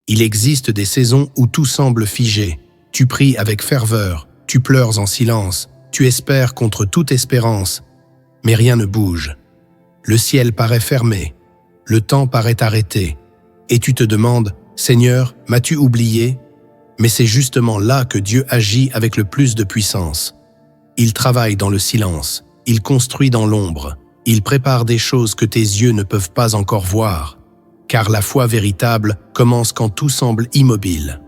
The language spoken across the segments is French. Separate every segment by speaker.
Speaker 1: Il existe des saisons où tout semble figé. Tu pries avec ferveur, tu pleures en silence, tu espères contre toute espérance, mais rien ne bouge. Le ciel paraît fermé, le temps paraît arrêté, et tu te demandes « Seigneur, m'as-tu oublié ?» Mais c'est justement là que Dieu agit avec le plus de puissance. Il travaille dans le silence, il construit dans l'ombre, il prépare des choses que tes yeux ne peuvent pas encore voir. Car la foi véritable commence quand tout semble immobile.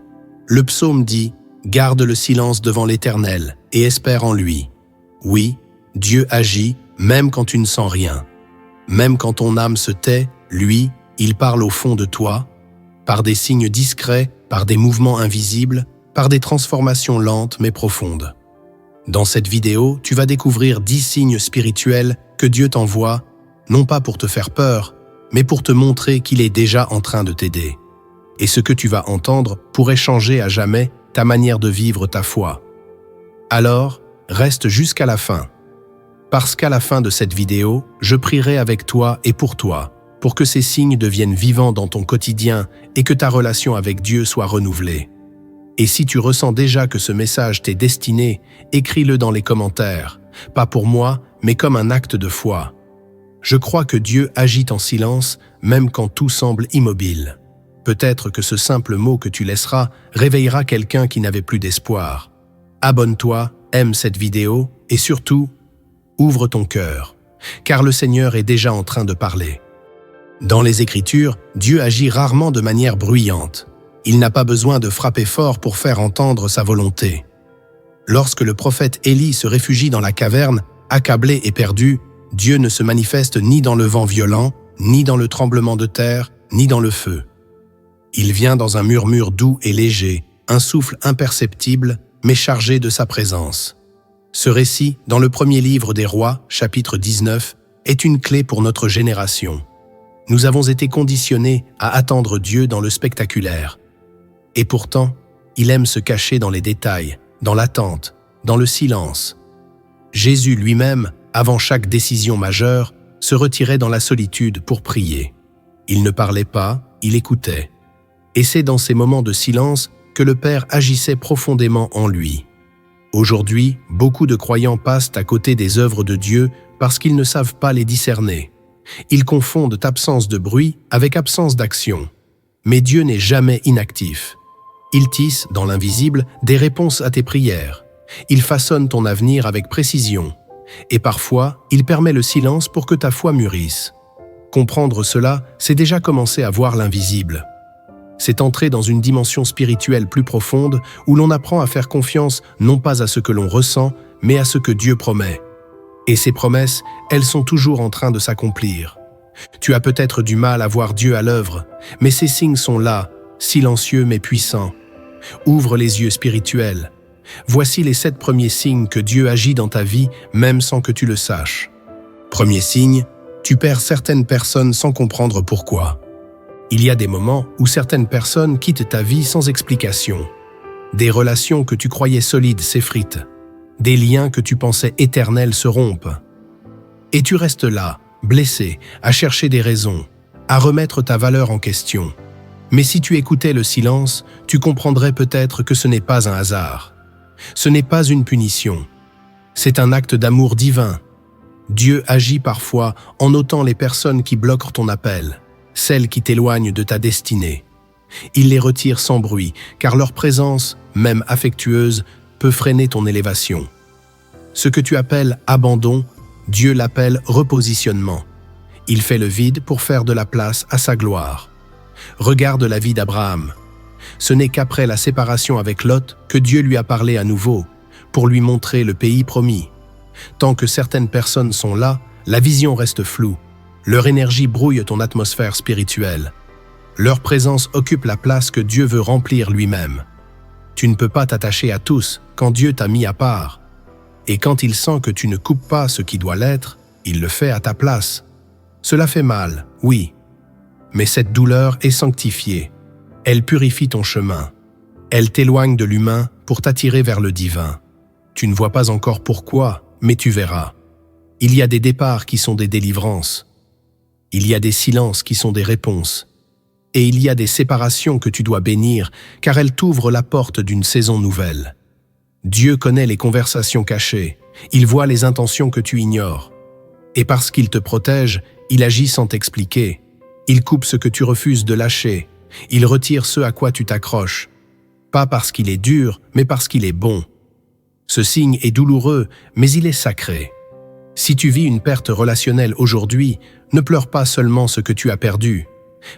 Speaker 1: Le psaume dit « Garde le silence devant l'Éternel et espère en lui ». Oui, Dieu agit même quand tu ne sens rien. Même quand ton âme se tait, lui, il parle au fond de toi, par des signes discrets, par des mouvements invisibles, par des transformations lentes mais profondes. Dans cette vidéo, tu vas découvrir 10 signes spirituels que Dieu t'envoie, non pas pour te faire peur, mais pour te montrer qu'il est déjà en train de t'aider. Et ce que tu vas entendre pourrait changer à jamais ta manière de vivre ta foi. Alors, reste jusqu'à la fin. Parce qu'à la fin de cette vidéo, je prierai avec toi et pour toi, pour que ces signes deviennent vivants dans ton quotidien et que ta relation avec Dieu soit renouvelée. Et si tu ressens déjà que ce message t'est destiné, écris-le dans les commentaires, pas pour moi, mais comme un acte de foi. Je crois que Dieu agit en silence, même quand tout semble immobile. Peut-être que ce simple mot que tu laisseras réveillera quelqu'un qui n'avait plus d'espoir. Abonne-toi, aime cette vidéo et surtout, ouvre ton cœur, car le Seigneur est déjà en train de parler. Dans les Écritures, Dieu agit rarement de manière bruyante. Il n'a pas besoin de frapper fort pour faire entendre sa volonté. Lorsque le prophète Élie se réfugie dans la caverne, accablé et perdu, Dieu ne se manifeste ni dans le vent violent, ni dans le tremblement de terre, ni dans le feu. Il vient dans un murmure doux et léger, un souffle imperceptible, mais chargé de sa présence. Ce récit, dans le premier livre des Rois, chapitre 19, est une clé pour notre génération. Nous avons été conditionnés à attendre Dieu dans le spectaculaire. Et pourtant, il aime se cacher dans les détails, dans l'attente, dans le silence. Jésus lui-même, avant chaque décision majeure, se retirait dans la solitude pour prier. Il ne parlait pas, il écoutait. Et c'est dans ces moments de silence que le Père agissait profondément en lui. Aujourd'hui, beaucoup de croyants passent à côté des œuvres de Dieu parce qu'ils ne savent pas les discerner. Ils confondent absence de bruit avec absence d'action. Mais Dieu n'est jamais inactif. Il tisse, dans l'invisible, des réponses à tes prières. Il façonne ton avenir avec précision. Et parfois, il permet le silence pour que ta foi mûrisse. Comprendre cela, c'est déjà commencer à voir l'invisible. C'est entrer dans une dimension spirituelle plus profonde où l'on apprend à faire confiance non pas à ce que l'on ressent, mais à ce que Dieu promet. Et ces promesses, elles sont toujours en train de s'accomplir. Tu as peut-être du mal à voir Dieu à l'œuvre, mais ces signes sont là, silencieux mais puissants. Ouvre les yeux spirituels. Voici les 7 premiers signes que Dieu agit dans ta vie, même sans que tu le saches. Premier signe, tu perds certaines personnes sans comprendre pourquoi. Il y a des moments où certaines personnes quittent ta vie sans explication. Des relations que tu croyais solides s'effritent. Des liens que tu pensais éternels se rompent. Et tu restes là, blessé, à chercher des raisons, à remettre ta valeur en question. Mais si tu écoutais le silence, tu comprendrais peut-être que ce n'est pas un hasard. Ce n'est pas une punition. C'est un acte d'amour divin. Dieu agit parfois en ôtant les personnes qui bloquent ton appel, celles qui t'éloignent de ta destinée. Il les retire sans bruit, car leur présence, même affectueuse, peut freiner ton élévation. Ce que tu appelles abandon, Dieu l'appelle repositionnement. Il fait le vide pour faire de la place à sa gloire. Regarde la vie d'Abraham. Ce n'est qu'après la séparation avec Lot que Dieu lui a parlé à nouveau, pour lui montrer le pays promis. Tant que certaines personnes sont là, la vision reste floue. Leur énergie brouille ton atmosphère spirituelle. Leur présence occupe la place que Dieu veut remplir lui-même. Tu ne peux pas t'attacher à tous quand Dieu t'a mis à part. Et quand il sent que tu ne coupes pas ce qui doit l'être, il le fait à ta place. Cela fait mal, oui. Mais cette douleur est sanctifiée. Elle purifie ton chemin. Elle t'éloigne de l'humain pour t'attirer vers le divin. Tu ne vois pas encore pourquoi, mais tu verras. Il y a des départs qui sont des délivrances. Il y a des silences qui sont des réponses. Et il y a des séparations que tu dois bénir, car elles t'ouvrent la porte d'une saison nouvelle. Dieu connaît les conversations cachées, il voit les intentions que tu ignores. Et parce qu'il te protège, il agit sans t'expliquer. Il coupe ce que tu refuses de lâcher, il retire ce à quoi tu t'accroches. Pas parce qu'il est dur, mais parce qu'il est bon. Ce signe est douloureux, mais il est sacré. Si tu vis une perte relationnelle aujourd'hui, ne pleure pas seulement ce que tu as perdu.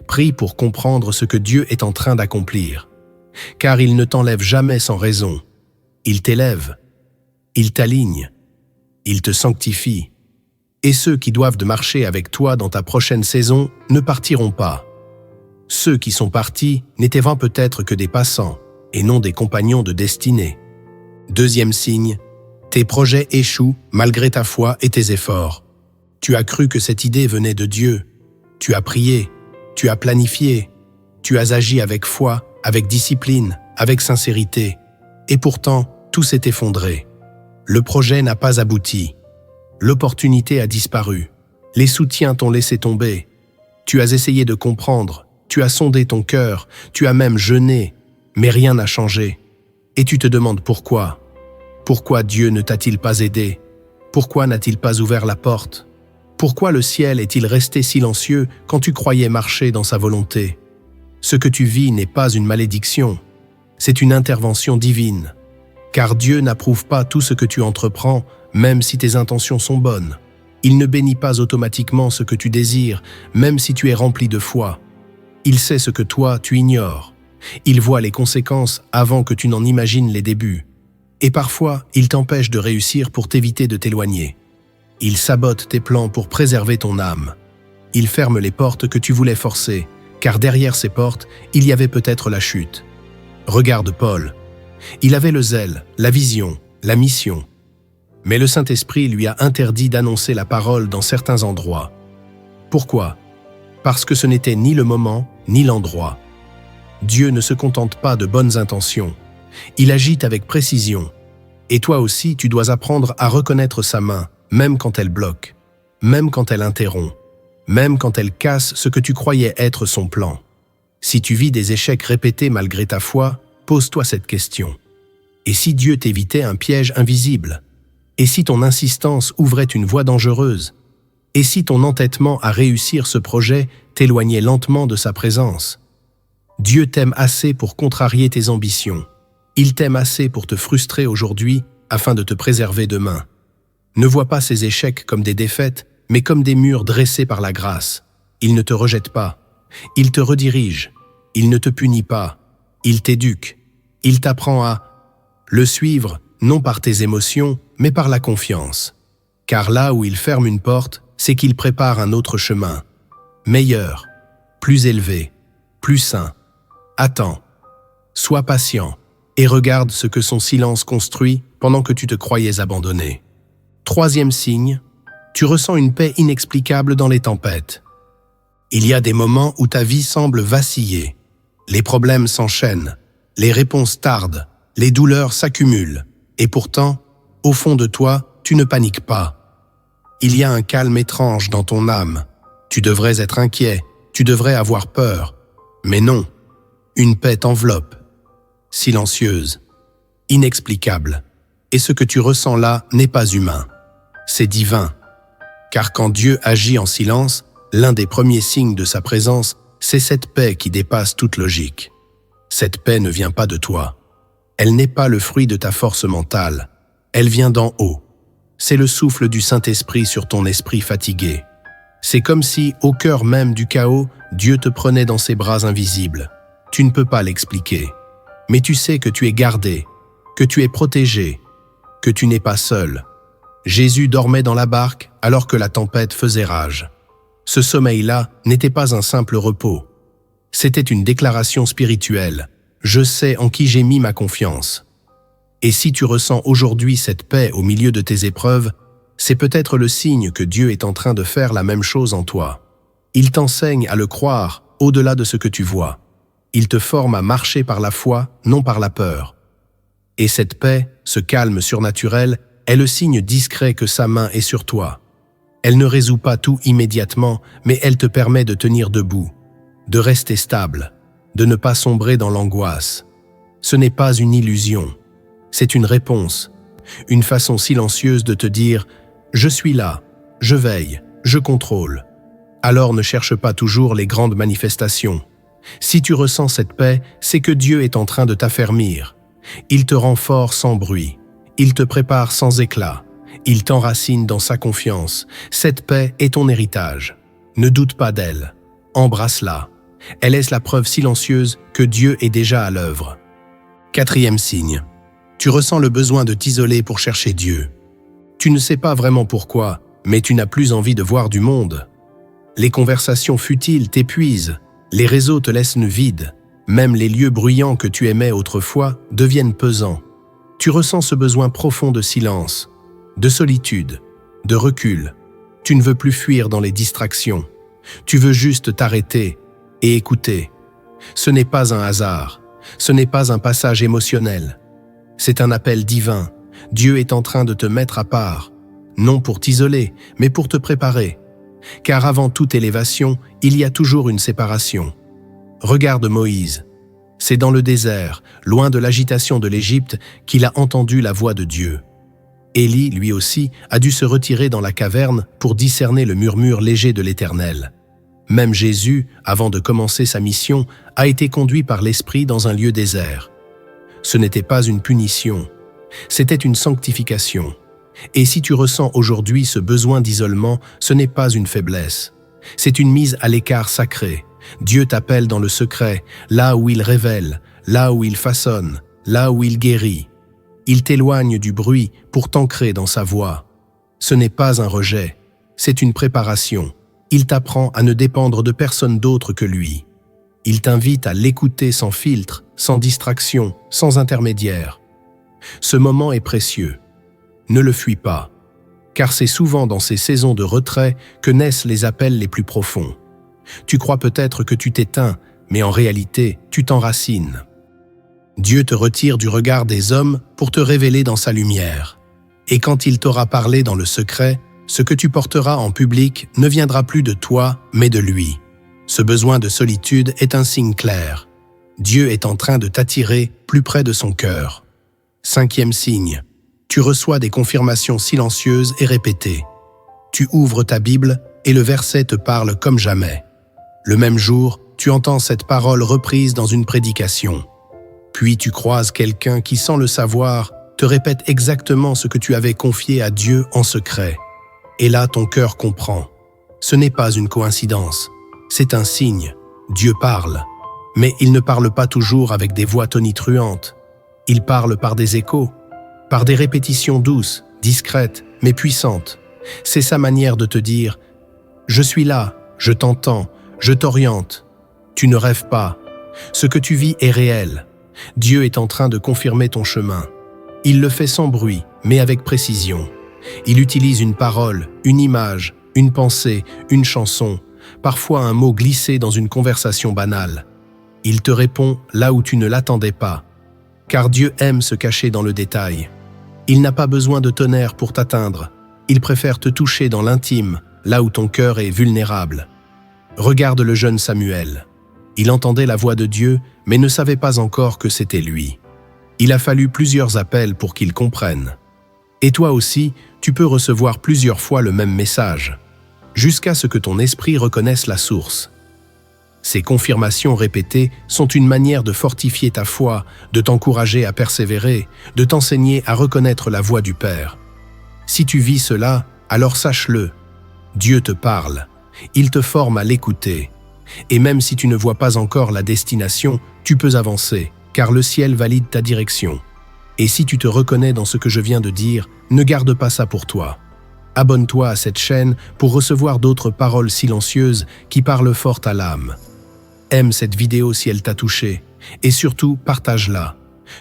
Speaker 1: Prie pour comprendre ce que Dieu est en train d'accomplir. Car il ne t'enlève jamais sans raison. Il t'élève, il t'aligne, il te sanctifie. Et ceux qui doivent de marcher avec toi dans ta prochaine saison ne partiront pas. Ceux qui sont partis n'étaient peut-être que des passants et non des compagnons de destinée. Deuxième signe, tes projets échouent malgré ta foi et tes efforts. Tu as cru que cette idée venait de Dieu. Tu as prié, tu as planifié, tu as agi avec foi, avec discipline, avec sincérité. Et pourtant, tout s'est effondré. Le projet n'a pas abouti. L'opportunité a disparu. Les soutiens t'ont laissé tomber. Tu as essayé de comprendre, tu as sondé ton cœur, tu as même jeûné, mais rien n'a changé. Et tu te demandes pourquoi. Pourquoi Dieu ne t'a-t-il pas aidé? Pourquoi n'a-t-il pas ouvert la porte? Pourquoi le ciel est-il resté silencieux quand tu croyais marcher dans sa volonté? Ce que tu vis n'est pas une malédiction, c'est une intervention divine. Car Dieu n'approuve pas tout ce que tu entreprends, même si tes intentions sont bonnes. Il ne bénit pas automatiquement ce que tu désires, même si tu es rempli de foi. Il sait ce que toi, tu ignores. Il voit les conséquences avant que tu n'en imagines les débuts. Et parfois, il t'empêche de réussir pour t'éviter de t'éloigner. Il sabote tes plans pour préserver ton âme. Il ferme les portes que tu voulais forcer, car derrière ces portes, il y avait peut-être la chute. Regarde Paul. Il avait le zèle, la vision, la mission. Mais le Saint-Esprit lui a interdit d'annoncer la parole dans certains endroits. Pourquoi? Parce que ce n'était ni le moment, ni l'endroit. Dieu ne se contente pas de bonnes intentions. Il agit avec précision. Et toi aussi, tu dois apprendre à reconnaître sa main, même quand elle bloque, même quand elle interrompt, même quand elle casse ce que tu croyais être son plan. Si tu vis des échecs répétés malgré ta foi, pose-toi cette question. Et si Dieu t'évitait un piège invisible? Et si ton insistance ouvrait une voie dangereuse? Et si ton entêtement à réussir ce projet t'éloignait lentement de sa présence? Dieu t'aime assez pour contrarier tes ambitions. Il t'aime assez pour te frustrer aujourd'hui afin de te préserver demain. Ne vois pas ces échecs comme des défaites, mais comme des murs dressés par la grâce. Il ne te rejette pas. Il te redirige. Il ne te punit pas. Il t'éduque. Il t'apprend à le suivre, non par tes émotions, mais par la confiance. Car là où il ferme une porte, c'est qu'il prépare un autre chemin. Meilleur, plus élevé, plus sain. Attends. Sois patient et regarde ce que son silence construit pendant que tu te croyais abandonné. Troisième signe, tu ressens une paix inexplicable dans les tempêtes. Il y a des moments où ta vie semble vaciller. Les problèmes s'enchaînent, les réponses tardent, les douleurs s'accumulent. Et pourtant, au fond de toi, tu ne paniques pas. Il y a un calme étrange dans ton âme. Tu devrais être inquiet, tu devrais avoir peur. Mais non, une paix t'enveloppe, silencieuse, inexplicable. Et ce que tu ressens là n'est pas humain, c'est divin. Car quand Dieu agit en silence, l'un des premiers signes de sa présence, c'est cette paix qui dépasse toute logique. Cette paix ne vient pas de toi. Elle n'est pas le fruit de ta force mentale. Elle vient d'en haut. C'est le souffle du Saint-Esprit sur ton esprit fatigué. C'est comme si, au cœur même du chaos, Dieu te prenait dans ses bras invisibles. Tu ne peux pas l'expliquer. Mais tu sais que tu es gardé, que tu es protégé, que tu n'es pas seul. Jésus dormait dans la barque alors que la tempête faisait rage. Ce sommeil-là n'était pas un simple repos. C'était une déclaration spirituelle. Je sais en qui j'ai mis ma confiance. Et si tu ressens aujourd'hui cette paix au milieu de tes épreuves, c'est peut-être le signe que Dieu est en train de faire la même chose en toi. Il t'enseigne à le croire au-delà de ce que tu vois. Il te forme à marcher par la foi, non par la peur. Et cette paix, ce calme surnaturel, est le signe discret que sa main est sur toi. Elle ne résout pas tout immédiatement, mais elle te permet de tenir debout. de rester stable, de ne pas sombrer dans l'angoisse. Ce n'est pas une illusion, c'est une réponse, une façon silencieuse de te dire « Je suis là, je veille, je contrôle ». Alors ne cherche pas toujours les grandes manifestations. Si tu ressens cette paix, c'est que Dieu est en train de t'affermir. Il te rend fort sans bruit. Il te prépare sans éclat. Il t'enracine dans sa confiance. Cette paix est ton héritage. Ne doute pas d'elle. Embrasse-la. Elle est la preuve silencieuse que Dieu est déjà à l'œuvre. 4e signe. Tu ressens le besoin de t'isoler pour chercher Dieu. Tu ne sais pas vraiment pourquoi, mais tu n'as plus envie de voir du monde. Les conversations futiles t'épuisent. Les réseaux te laissent vide. Même les lieux bruyants que tu aimais autrefois deviennent pesants. Tu ressens ce besoin profond de silence, de solitude, de recul. Tu ne veux plus fuir dans les distractions. Tu veux juste t'arrêter et écouter. Ce n'est pas un hasard. Ce n'est pas un passage émotionnel. C'est un appel divin. Dieu est en train de te mettre à part. Non pour t'isoler, mais pour te préparer. Car avant toute élévation, il y a toujours une séparation. Regarde Moïse. C'est dans le désert, loin de l'agitation de l'Égypte, qu'il a entendu la voix de Dieu. Élie, lui aussi, a dû se retirer dans la caverne pour discerner le murmure léger de l'Éternel. Même Jésus, avant de commencer sa mission, a été conduit par l'Esprit dans un lieu désert. Ce n'était pas une punition, c'était une sanctification. Et si tu ressens aujourd'hui ce besoin d'isolement, ce n'est pas une faiblesse. C'est une mise à l'écart sacré. Dieu t'appelle dans le secret, là où il révèle, là où il façonne, là où il guérit. Il t'éloigne du bruit pour t'ancrer dans sa voix. Ce n'est pas un rejet, c'est une préparation. Il t'apprend à ne dépendre de personne d'autre que lui. Il t'invite à l'écouter sans filtre, sans distraction, sans intermédiaire. Ce moment est précieux. Ne le fuis pas, car c'est souvent dans ces saisons de retrait que naissent les appels les plus profonds. Tu crois peut-être que tu t'éteins, mais en réalité, tu t'enracines. Dieu te retire du regard des hommes pour te révéler dans sa lumière. Et quand il t'aura parlé dans le secret, ce que tu porteras en public ne viendra plus de toi, mais de lui. Ce besoin de solitude est un signe clair. Dieu est en train de t'attirer plus près de son cœur. 5e signe. Tu reçois des confirmations silencieuses et répétées. Tu ouvres ta Bible et le verset te parle comme jamais. Le même jour, tu entends cette parole reprise dans une prédication. Puis tu croises quelqu'un qui, sans le savoir, te répète exactement ce que tu avais confié à Dieu en secret. Et là, ton cœur comprend. Ce n'est pas une coïncidence, c'est un signe. Dieu parle. Mais il ne parle pas toujours avec des voix tonitruantes. Il parle par des échos, par des répétitions douces, discrètes, mais puissantes. C'est sa manière de te dire « Je suis là, je t'entends, je t'oriente. Tu ne rêves pas. Ce que tu vis est réel. Dieu est en train de confirmer ton chemin. Il le fait sans bruit, mais avec précision. Il utilise une parole, une image, une pensée, une chanson, parfois un mot glissé dans une conversation banale. Il te répond là où tu ne l'attendais pas. Car Dieu aime se cacher dans le détail. Il n'a pas besoin de tonnerre pour t'atteindre. Il préfère te toucher dans l'intime, là où ton cœur est vulnérable. Regarde le jeune Samuel. Il entendait la voix de Dieu, mais ne savait pas encore que c'était lui. Il a fallu plusieurs appels pour qu'il comprenne. Et toi aussi, tu peux recevoir plusieurs fois le même message, jusqu'à ce que ton esprit reconnaisse la source. Ces confirmations répétées sont une manière de fortifier ta foi, de t'encourager à persévérer, de t'enseigner à reconnaître la voix du Père. Si tu vis cela, alors sache-le. Dieu te parle. Il te forme à l'écouter. Et même si tu ne vois pas encore la destination, tu peux avancer, car le ciel valide ta direction. Et si tu te reconnais dans ce que je viens de dire, ne garde pas ça pour toi. Abonne-toi à cette chaîne pour recevoir d'autres paroles silencieuses qui parlent fort à l'âme. Aime cette vidéo si elle t'a touché, et surtout partage-la.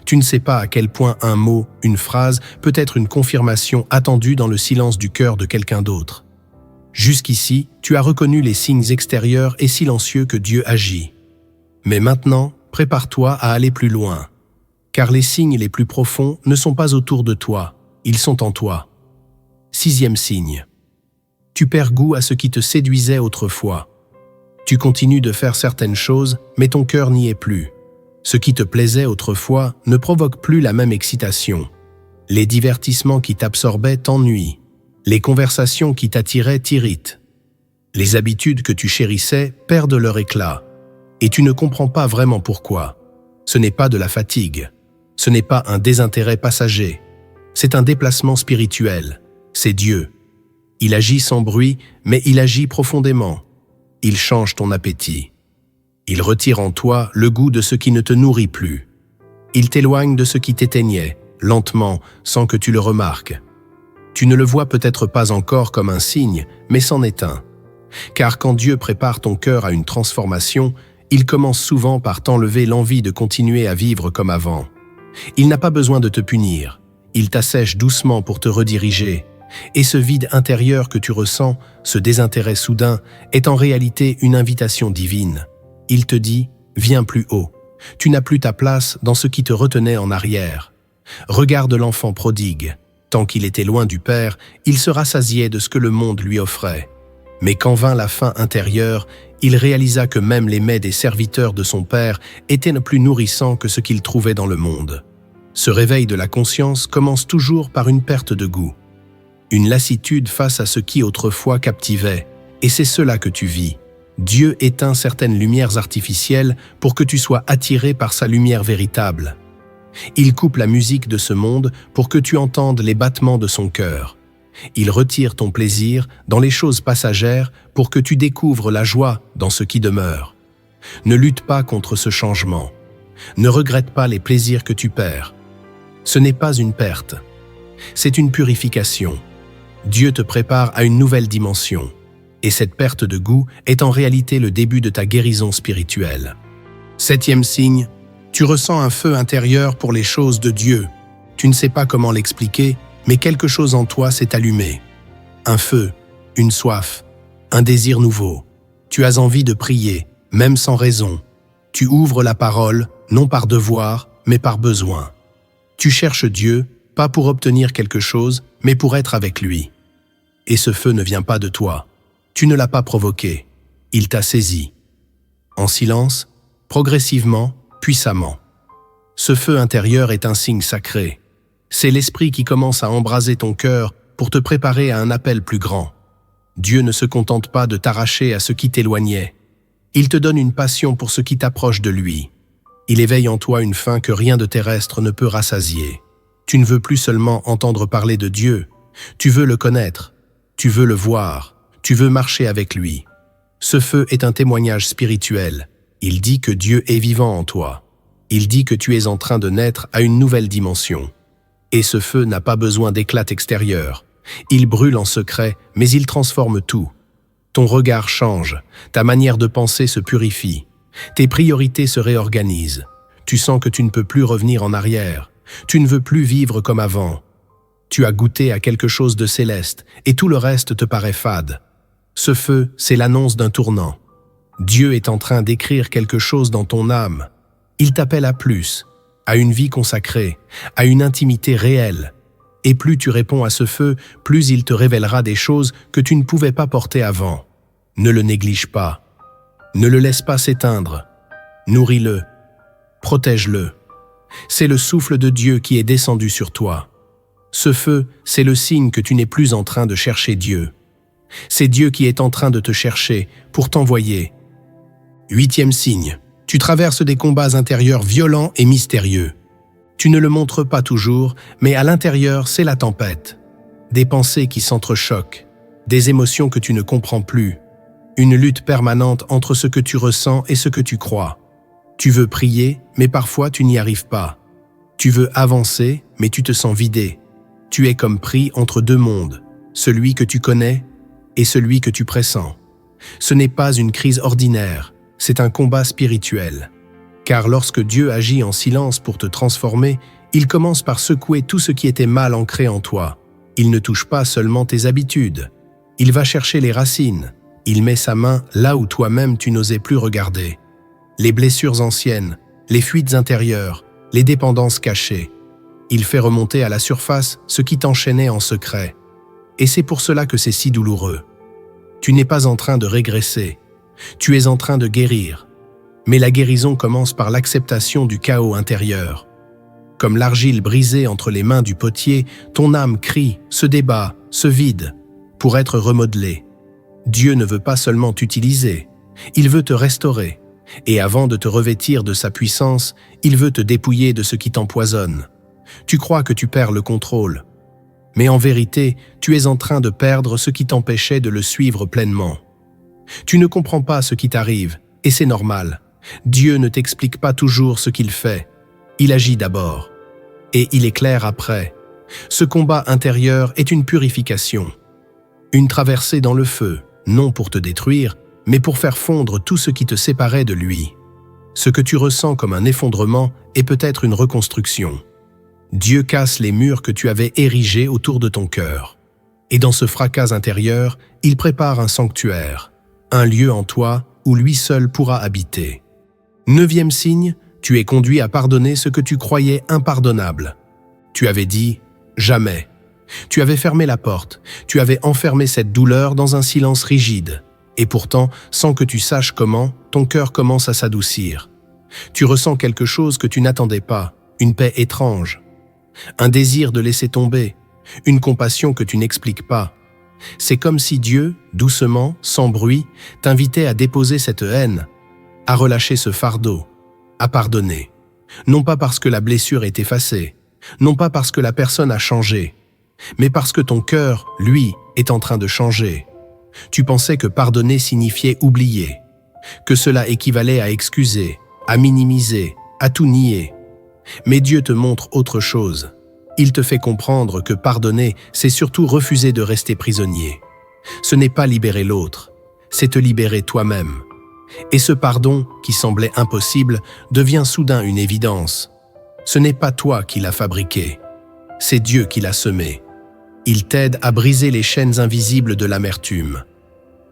Speaker 1: Tu ne sais pas à quel point un mot, une phrase, peut être une confirmation attendue dans le silence du cœur de quelqu'un d'autre. Jusqu'ici, tu as reconnu les signes extérieurs et silencieux que Dieu agit. Mais maintenant, prépare-toi à aller plus loin. Car les signes les plus profonds ne sont pas autour de toi, ils sont en toi. 6e signe. Tu perds goût à ce qui te séduisait autrefois. Tu continues de faire certaines choses, mais ton cœur n'y est plus. Ce qui te plaisait autrefois ne provoque plus la même excitation. Les divertissements qui t'absorbaient t'ennuient. Les conversations qui t'attiraient t'irritent. Les habitudes que tu chérissais perdent leur éclat. Et tu ne comprends pas vraiment pourquoi. Ce n'est pas de la fatigue. Ce n'est pas un désintérêt passager. C'est un déplacement spirituel. C'est Dieu. Il agit sans bruit, mais il agit profondément. Il change ton appétit. Il retire en toi le goût de ce qui ne te nourrit plus. Il t'éloigne de ce qui t'éteignait, lentement, sans que tu le remarques. Tu ne le vois peut-être pas encore comme un signe, mais c'en est un. Car quand Dieu prépare ton cœur à une transformation, il commence souvent par t'enlever l'envie de continuer à vivre comme avant. Il n'a pas besoin de te punir. Il t'assèche doucement pour te rediriger. Et ce vide intérieur que tu ressens, ce désintérêt soudain, est en réalité une invitation divine. Il te dit « Viens plus haut ». Tu n'as plus ta place dans ce qui te retenait en arrière. Regarde l'enfant prodigue. Tant qu'il était loin du Père, il se rassasiait de ce que le monde lui offrait. Mais quand vint la faim intérieure, il réalisa que même les mets des serviteurs de son Père étaient plus nourrissants que ce qu'il trouvait dans le monde. Ce réveil de la conscience commence toujours par une perte de goût. Une lassitude face à ce qui autrefois captivait, et c'est cela que tu vis. Dieu éteint certaines lumières artificielles pour que tu sois attiré par sa lumière véritable. Il coupe la musique de ce monde pour que tu entendes les battements de son cœur. Il retire ton plaisir dans les choses passagères pour que tu découvres la joie dans ce qui demeure. Ne lutte pas contre ce changement. Ne regrette pas les plaisirs que tu perds. Ce n'est pas une perte. C'est une purification. Dieu te prépare à une nouvelle dimension. Et cette perte de goût est en réalité le début de ta guérison spirituelle. 7e signe, tu ressens un feu intérieur pour les choses de Dieu. Tu ne sais pas comment l'expliquer, mais quelque chose en toi s'est allumé. Un feu, une soif, un désir nouveau. Tu as envie de prier, même sans raison. Tu ouvres la parole, non par devoir, mais par besoin. Tu cherches Dieu, pas pour obtenir quelque chose, mais pour être avec lui. Et ce feu ne vient pas de toi. Tu ne l'as pas provoqué. Il t'a saisi. En silence, progressivement, puissamment. Ce feu intérieur est un signe sacré. C'est l'esprit qui commence à embraser ton cœur pour te préparer à un appel plus grand. Dieu ne se contente pas de t'arracher à ce qui t'éloignait. Il te donne une passion pour ce qui t'approche de lui. Il éveille en toi une faim que rien de terrestre ne peut rassasier. Tu ne veux plus seulement entendre parler de Dieu, tu veux le connaître, tu veux le voir, tu veux marcher avec lui. Ce feu est un témoignage spirituel. Il dit que Dieu est vivant en toi. Il dit que tu es en train de naître à une nouvelle dimension. Et ce feu n'a pas besoin d'éclat extérieur. Il brûle en secret, mais il transforme tout. Ton regard change, ta manière de penser se purifie, tes priorités se réorganisent. Tu sens que tu ne peux plus revenir en arrière. Tu ne veux plus vivre comme avant. Tu as goûté à quelque chose de céleste et tout le reste te paraît fade. Ce feu, c'est l'annonce d'un tournant. Dieu est en train d'écrire quelque chose dans ton âme. Il t'appelle à plus, à une vie consacrée, à une intimité réelle. Et plus tu réponds à ce feu, plus il te révélera des choses que tu ne pouvais pas porter avant. Ne le néglige pas. Ne le laisse pas s'éteindre. Nourris-le. Protège-le. C'est le souffle de Dieu qui est descendu sur toi. Ce feu, c'est le signe que tu n'es plus en train de chercher Dieu. C'est Dieu qui est en train de te chercher pour t'envoyer. 8e signe. Tu traverses des combats intérieurs violents et mystérieux. Tu ne le montres pas toujours, mais à l'intérieur, c'est la tempête. Des pensées qui s'entrechoquent, des émotions que tu ne comprends plus, une lutte permanente entre ce que tu ressens et ce que tu crois. Tu veux prier, mais parfois tu n'y arrives pas. Tu veux avancer, mais tu te sens vidé. Tu es comme pris entre deux mondes, celui que tu connais et celui que tu pressens. Ce n'est pas une crise ordinaire, c'est un combat spirituel. Car lorsque Dieu agit en silence pour te transformer, il commence par secouer tout ce qui était mal ancré en toi. Il ne touche pas seulement tes habitudes. Il va chercher les racines. Il met sa main là où toi-même tu n'osais plus regarder. Les blessures anciennes, les fuites intérieures, les dépendances cachées. Il fait remonter à la surface ce qui t'enchaînait en secret. Et c'est pour cela que c'est si douloureux. Tu n'es pas en train de régresser. Tu es en train de guérir. Mais la guérison commence par l'acceptation du chaos intérieur. Comme l'argile brisée entre les mains du potier, ton âme crie, se débat, se vide, pour être remodelée. Dieu ne veut pas seulement t'utiliser, il veut te restaurer. Et avant de te revêtir de sa puissance, il veut te dépouiller de ce qui t'empoisonne. Tu crois que tu perds le contrôle. Mais en vérité, tu es en train de perdre ce qui t'empêchait de le suivre pleinement. Tu ne comprends pas ce qui t'arrive, et c'est normal. Dieu ne t'explique pas toujours ce qu'il fait. Il agit d'abord, et il éclaire après. Ce combat intérieur est une purification. Une traversée dans le feu, non pour te détruire, mais pour faire fondre tout ce qui te séparait de lui. Ce que tu ressens comme un effondrement est peut-être une reconstruction. Dieu casse les murs que tu avais érigés autour de ton cœur. Et dans ce fracas intérieur, il prépare un sanctuaire, un lieu en toi où lui seul pourra habiter. 9e signe, tu es conduit à pardonner ce que tu croyais impardonnable. Tu avais dit « jamais ». Tu avais fermé la porte, tu avais enfermé cette douleur dans un silence rigide. Et pourtant, sans que tu saches comment, ton cœur commence à s'adoucir. Tu ressens quelque chose que tu n'attendais pas, une paix étrange, un désir de laisser tomber, une compassion que tu n'expliques pas. C'est comme si Dieu, doucement, sans bruit, t'invitait à déposer cette haine, à relâcher ce fardeau, à pardonner. Non pas parce que la blessure est effacée, non pas parce que la personne a changé, mais parce que ton cœur, lui, est en train de changer. Tu pensais que pardonner signifiait oublier, que cela équivalait à excuser, à minimiser, à tout nier. Mais Dieu te montre autre chose. Il te fait comprendre que pardonner, c'est surtout refuser de rester prisonnier. Ce n'est pas libérer l'autre, c'est te libérer toi-même. Et ce pardon, qui semblait impossible, devient soudain une évidence. Ce n'est pas toi qui l'as fabriqué, c'est Dieu qui l'a semé. Il t'aide à briser les chaînes invisibles de l'amertume.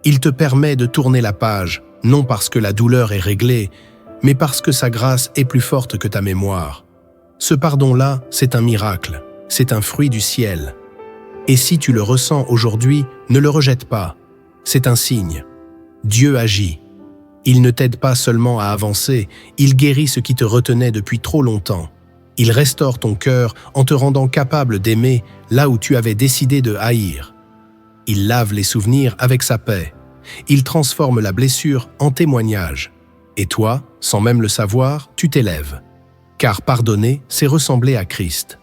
Speaker 1: Il te permet de tourner la page, non parce que la douleur est réglée, mais parce que sa grâce est plus forte que ta mémoire. Ce pardon-là, c'est un miracle, c'est un fruit du ciel. Et si tu le ressens aujourd'hui, ne le rejette pas. C'est un signe. Dieu agit. Il ne t'aide pas seulement à avancer, il guérit ce qui te retenait depuis trop longtemps. Il restaure ton cœur en te rendant capable d'aimer là où tu avais décidé de haïr. Il lave les souvenirs avec sa paix. Il transforme la blessure en témoignage. Et toi, sans même le savoir, tu t'élèves. Car pardonner, c'est ressembler à Christ.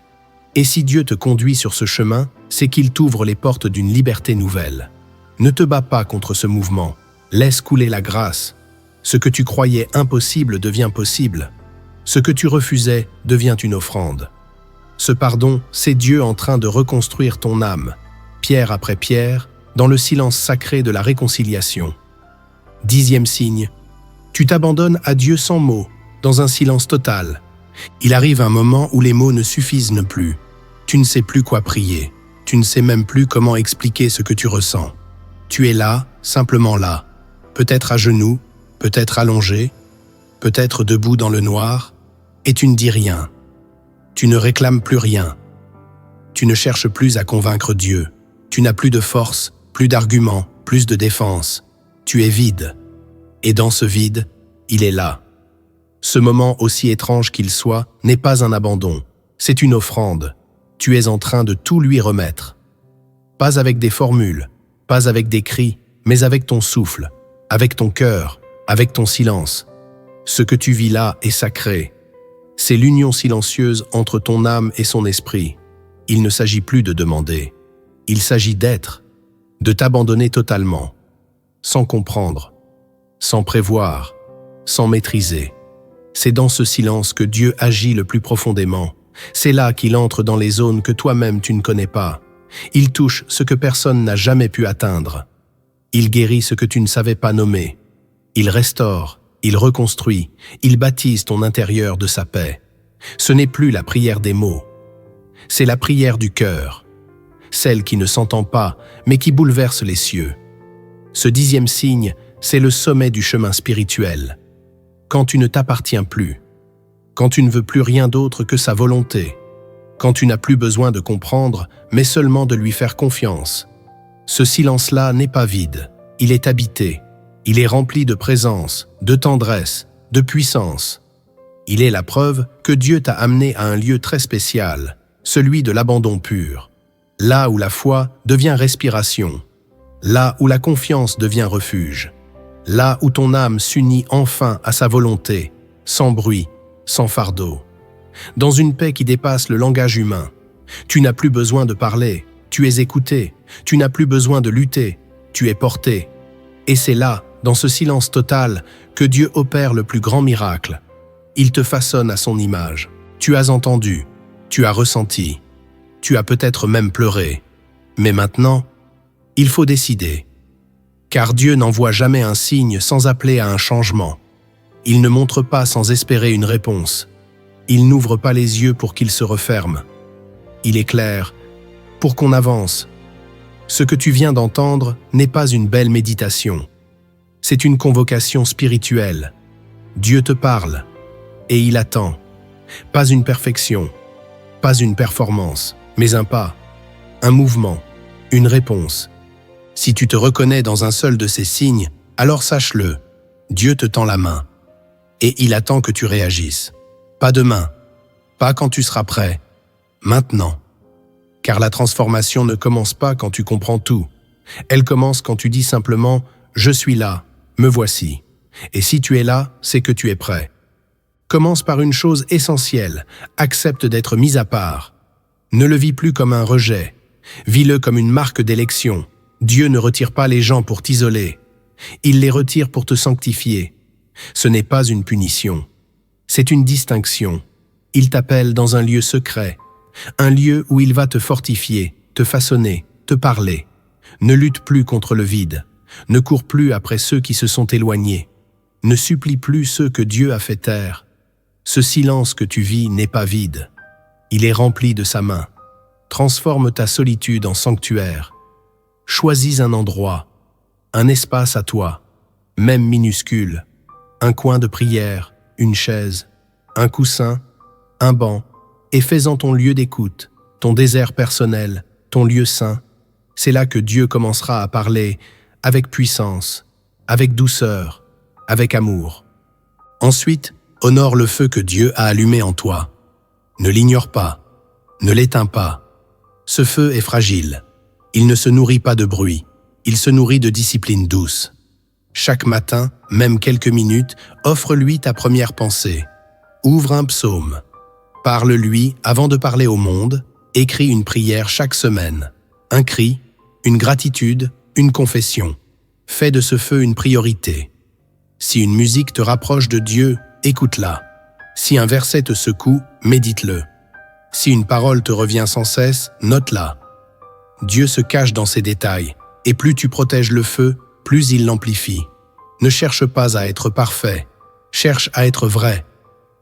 Speaker 1: Et si Dieu te conduit sur ce chemin, c'est qu'il t'ouvre les portes d'une liberté nouvelle. Ne te bats pas contre ce mouvement. Laisse couler la grâce. Ce que tu croyais impossible devient possible. Ce que tu refusais devient une offrande. Ce pardon, c'est Dieu en train de reconstruire ton âme, pierre après pierre, dans le silence sacré de la réconciliation. 10e signe, tu t'abandonnes à Dieu sans mots, dans un silence total. Il arrive un moment où les mots ne suffisent plus. Tu ne sais plus quoi prier. Tu ne sais même plus comment expliquer ce que tu ressens. Tu es là, simplement là. Peut-être à genoux, peut-être allongé, peut-être debout dans le noir, et tu ne dis rien. Tu ne réclames plus rien. Tu ne cherches plus à convaincre Dieu. Tu n'as plus de force, plus d'arguments, plus de défense. Tu es vide. Et dans ce vide, il est là. Ce moment, aussi étrange qu'il soit, n'est pas un abandon. C'est une offrande. Tu es en train de tout lui remettre. Pas avec des formules, pas avec des cris, mais avec ton souffle, avec ton cœur, avec ton silence. Ce que tu vis là est sacré. C'est l'union silencieuse entre ton âme et son esprit. Il ne s'agit plus de demander. Il s'agit d'être, de t'abandonner totalement, sans comprendre, sans prévoir, sans maîtriser. C'est dans ce silence que Dieu agit le plus profondément. C'est là qu'il entre dans les zones que toi-même tu ne connais pas. Il touche ce que personne n'a jamais pu atteindre. Il guérit ce que tu ne savais pas nommer. Il restaure, il reconstruit, il baptise ton intérieur de sa paix. Ce n'est plus la prière des mots. C'est la prière du cœur. Celle qui ne s'entend pas, mais qui bouleverse les cieux. Ce 10e signe, c'est le sommet du chemin spirituel. Quand tu ne t'appartiens plus, quand tu ne veux plus rien d'autre que sa volonté, quand tu n'as plus besoin de comprendre, mais seulement de lui faire confiance. Ce silence-là n'est pas vide, il est habité, Il est rempli de présence, de tendresse, de puissance. Il est la preuve que Dieu t'a amené à un lieu très spécial, celui de l'abandon pur. Là où la foi devient respiration. Là où la confiance devient refuge. Là où ton âme s'unit enfin à sa volonté, sans bruit, sans fardeau. Dans une paix qui dépasse le langage humain. Tu n'as plus besoin de parler, tu es écouté. Tu n'as plus besoin de lutter, tu es porté. Et c'est là, dans ce silence total, que Dieu opère le plus grand miracle. Il te façonne à son image. Tu as entendu, tu as ressenti, tu as peut-être même pleuré. Mais maintenant, il faut décider. Car Dieu n'envoie jamais un signe sans appeler à un changement. Il ne montre pas sans espérer une réponse. Il n'ouvre pas les yeux pour qu'ils se referment. Il éclaire pour qu'on avance. Ce que tu viens d'entendre n'est pas une belle méditation. C'est une convocation spirituelle. Dieu te parle, et il attend. Pas une perfection, pas une performance, mais un pas, un mouvement, une réponse. Si tu te reconnais dans un seul de ces signes, alors sache-le, Dieu te tend la main, et il attend que tu réagisses. Pas demain, pas quand tu seras prêt, maintenant. Car la transformation ne commence pas quand tu comprends tout. Elle commence quand tu dis simplement « Je suis là, me voici ». Et si tu es là, c'est que tu es prêt. Commence par une chose essentielle, accepte d'être mis à part. Ne le vis plus comme un rejet, vis-le comme une marque d'élection. Dieu ne retire pas les gens pour t'isoler, il les retire pour te sanctifier. Ce n'est pas une punition, c'est une distinction. Il t'appelle dans un lieu secret, un lieu où il va te fortifier, te façonner, te parler. Ne lutte plus contre le vide, ne cours plus après ceux qui se sont éloignés, ne supplie plus ceux que Dieu a fait taire. Ce silence que tu vis n'est pas vide, il est rempli de sa main. Transforme ta solitude en sanctuaire. Choisis un endroit, un espace à toi, même minuscule, un coin de prière, une chaise, un coussin, un banc, et fais-en ton lieu d'écoute, ton désert personnel, ton lieu saint. C'est là que Dieu commencera à parler avec puissance, avec douceur, avec amour. Ensuite, honore le feu que Dieu a allumé en toi. Ne l'ignore pas, ne l'éteins pas. Ce feu est fragile. Il ne se nourrit pas de bruit, il se nourrit de discipline douce. Chaque matin, même quelques minutes, offre-lui ta première pensée. Ouvre un psaume. Parle-lui avant de parler au monde. Écris une prière chaque semaine. Un cri, une gratitude, une confession. Fais de ce feu une priorité. Si une musique te rapproche de Dieu, écoute-la. Si un verset te secoue, médite-le. Si une parole te revient sans cesse, note-la. Dieu se cache dans ces détails, et plus tu protèges le feu, plus il l'amplifie. Ne cherche pas à être parfait, cherche à être vrai.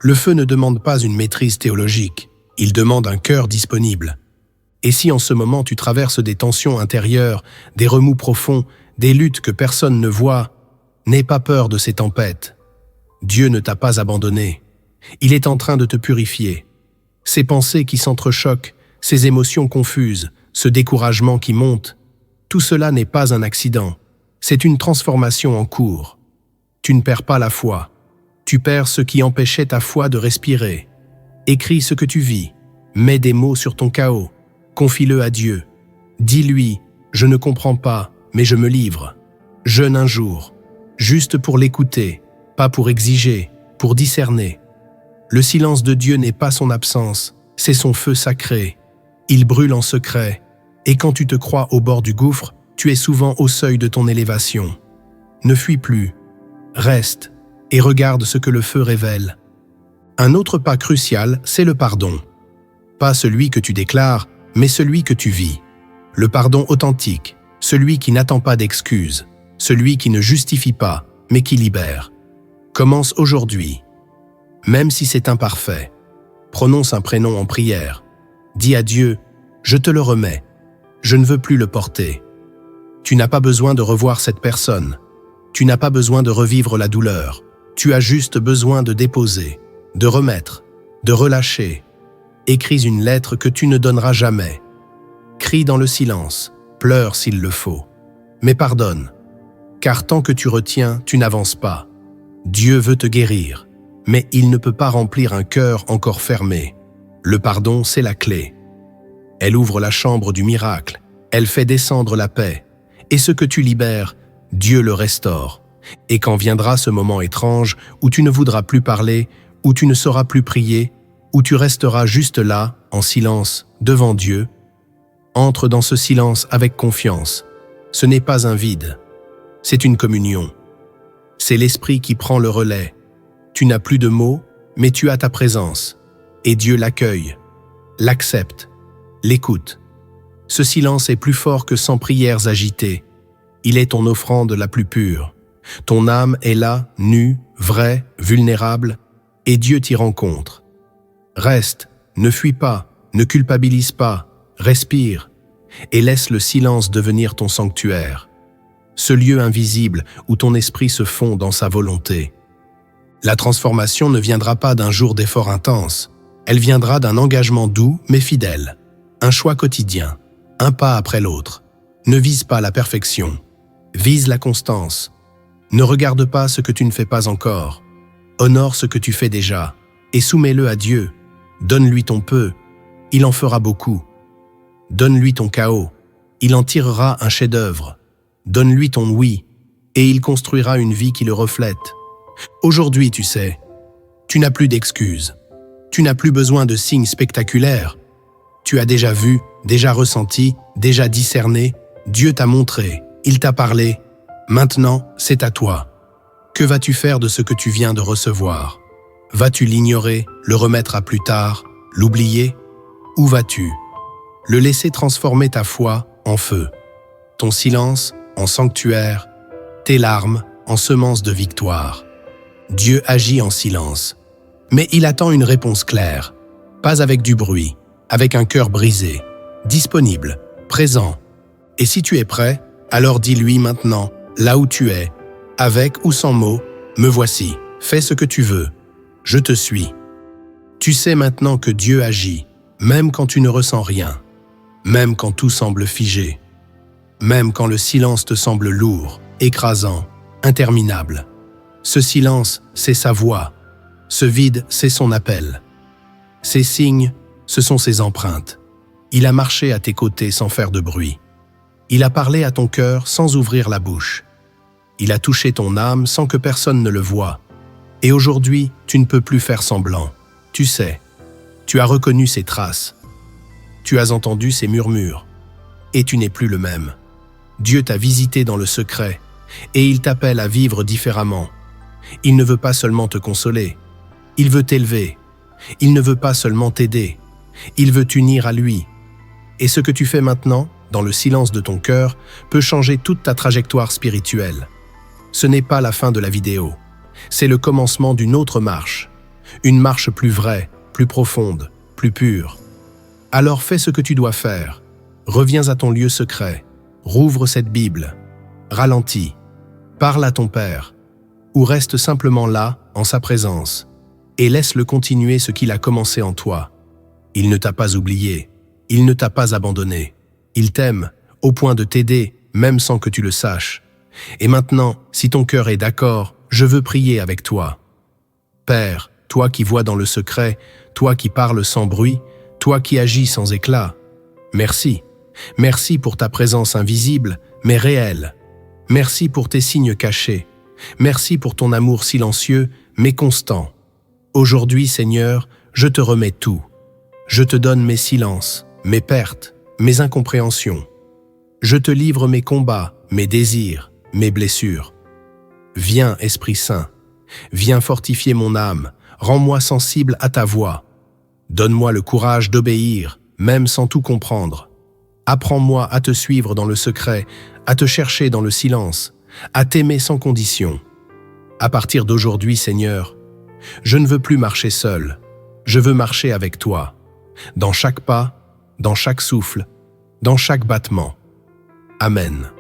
Speaker 1: Le feu ne demande pas une maîtrise théologique, il demande un cœur disponible. Et si en ce moment tu traverses des tensions intérieures, des remous profonds, des luttes que personne ne voit, n'aie pas peur de ces tempêtes. Dieu ne t'a pas abandonné. Il est en train de te purifier. Ces pensées qui s'entrechoquent, ces émotions confuses, ce découragement qui monte, tout cela n'est pas un accident. C'est une transformation en cours. Tu ne perds pas la foi. Tu perds ce qui empêchait ta foi de respirer. Écris ce que tu vis. Mets des mots sur ton chaos. Confie-le à Dieu. Dis-lui, je ne comprends pas, mais je me livre. Jeûne un jour, juste pour l'écouter, pas pour exiger, pour discerner. Le silence de Dieu n'est pas son absence, c'est son feu sacré. Il brûle en secret, et quand tu te crois au bord du gouffre, tu es souvent au seuil de ton élévation. Ne fuis plus, reste, et regarde ce que le feu révèle. Un autre pas crucial, c'est le pardon. Pas celui que tu déclares, mais celui que tu vis. Le pardon authentique, celui qui n'attend pas d'excuses, celui qui ne justifie pas, mais qui libère. Commence aujourd'hui. Même si c'est imparfait, prononce un prénom en prière. Dis à Dieu, je te le remets, je ne veux plus le porter. Tu n'as pas besoin de revoir cette personne. Tu n'as pas besoin de revivre la douleur. Tu as juste besoin de déposer, de remettre, de relâcher. Écris une lettre que tu ne donneras jamais. Crie dans le silence, pleure s'il le faut. Mais pardonne, car tant que tu retiens, tu n'avances pas. Dieu veut te guérir, mais il ne peut pas remplir un cœur encore fermé. Le pardon, c'est la clé. Elle ouvre la chambre du miracle, elle fait descendre la paix, et ce que tu libères, Dieu le restaure. Et quand viendra ce moment étrange où tu ne voudras plus parler, où tu ne sauras plus prier, où tu resteras juste là, en silence, devant Dieu, entre dans ce silence avec confiance. Ce n'est pas un vide, c'est une communion. C'est l'Esprit qui prend le relais. Tu n'as plus de mots, mais tu as ta présence. Et Dieu l'accueille, l'accepte, l'écoute. Ce silence est plus fort que 100 prières agitées. Il est ton offrande la plus pure. Ton âme est là, nue, vraie, vulnérable, et Dieu t'y rencontre. Reste, ne fuis pas, ne culpabilise pas, respire, et laisse le silence devenir ton sanctuaire. Ce lieu invisible où ton esprit se fond dans sa volonté. La transformation ne viendra pas d'un jour d'effort intense, elle viendra d'un engagement doux mais fidèle, un choix quotidien, un pas après l'autre. Ne vise pas la perfection, vise la constance. Ne regarde pas ce que tu ne fais pas encore, honore ce que tu fais déjà, et soumets-le à Dieu. Donne-lui ton peu, il en fera beaucoup. Donne-lui ton chaos, il en tirera un chef-d'œuvre. Donne-lui ton oui, et il construira une vie qui le reflète. Aujourd'hui, tu sais, tu n'as plus d'excuses. Tu n'as plus besoin de signes spectaculaires. Tu as déjà vu, déjà ressenti, déjà discerné. Dieu t'a montré, il t'a parlé. Maintenant, c'est à toi. Que vas-tu faire de ce que tu viens de recevoir? Vas-tu l'ignorer, le remettre à plus tard, l'oublier? Où vas-tu? Le laisser transformer ta foi en feu, ton silence en sanctuaire, tes larmes en semences de victoire. Dieu agit en silence, mais il attend une réponse claire, pas avec du bruit, avec un cœur brisé, disponible, présent. Et si tu es prêt, alors dis-lui maintenant, là où tu es, avec ou sans mots, me voici, fais ce que tu veux, je te suis. Tu sais maintenant que Dieu agit, même quand tu ne ressens rien, même quand tout semble figé, même quand le silence te semble lourd, écrasant, interminable. Ce silence, c'est sa voix. Ce vide, c'est son appel. Ces signes, ce sont ses empreintes. Il a marché à tes côtés sans faire de bruit. Il a parlé à ton cœur sans ouvrir la bouche. Il a touché ton âme sans que personne ne le voie. Et aujourd'hui, tu ne peux plus faire semblant. Tu sais, tu as reconnu ses traces. Tu as entendu ses murmures. Et tu n'es plus le même. Dieu t'a visité dans le secret, et il t'appelle à vivre différemment. Il ne veut pas seulement te consoler, il veut t'élever. Il ne veut pas seulement t'aider, il veut t'unir à lui. Et ce que tu fais maintenant, dans le silence de ton cœur, peut changer toute ta trajectoire spirituelle. Ce n'est pas la fin de la vidéo, c'est le commencement d'une autre marche. Une marche plus vraie, plus profonde, plus pure. Alors fais ce que tu dois faire. Reviens à ton lieu secret, rouvre cette Bible, ralentis, parle à ton Père, ou reste simplement là, en sa présence, et laisse-le continuer ce qu'il a commencé en toi. Il ne t'a pas oublié, il ne t'a pas abandonné. Il t'aime, au point de t'aider, même sans que tu le saches. Et maintenant, si ton cœur est d'accord, je veux prier avec toi. Père, toi qui vois dans le secret, toi qui parles sans bruit, toi qui agis sans éclat, merci. Merci pour ta présence invisible, mais réelle. Merci pour tes signes cachés. Merci pour ton amour silencieux, mais constant. Aujourd'hui, Seigneur, je te remets tout. Je te donne mes silences, mes pertes, mes incompréhensions. Je te livre mes combats, mes désirs, mes blessures. Viens, Esprit Saint, viens fortifier mon âme, rends-moi sensible à ta voix. Donne-moi le courage d'obéir, même sans tout comprendre. Apprends-moi à te suivre dans le secret, à te chercher dans le silence, à t'aimer sans condition. À partir d'aujourd'hui, Seigneur, je ne veux plus marcher seul, je veux marcher avec toi, dans chaque pas, dans chaque souffle, dans chaque battement. Amen.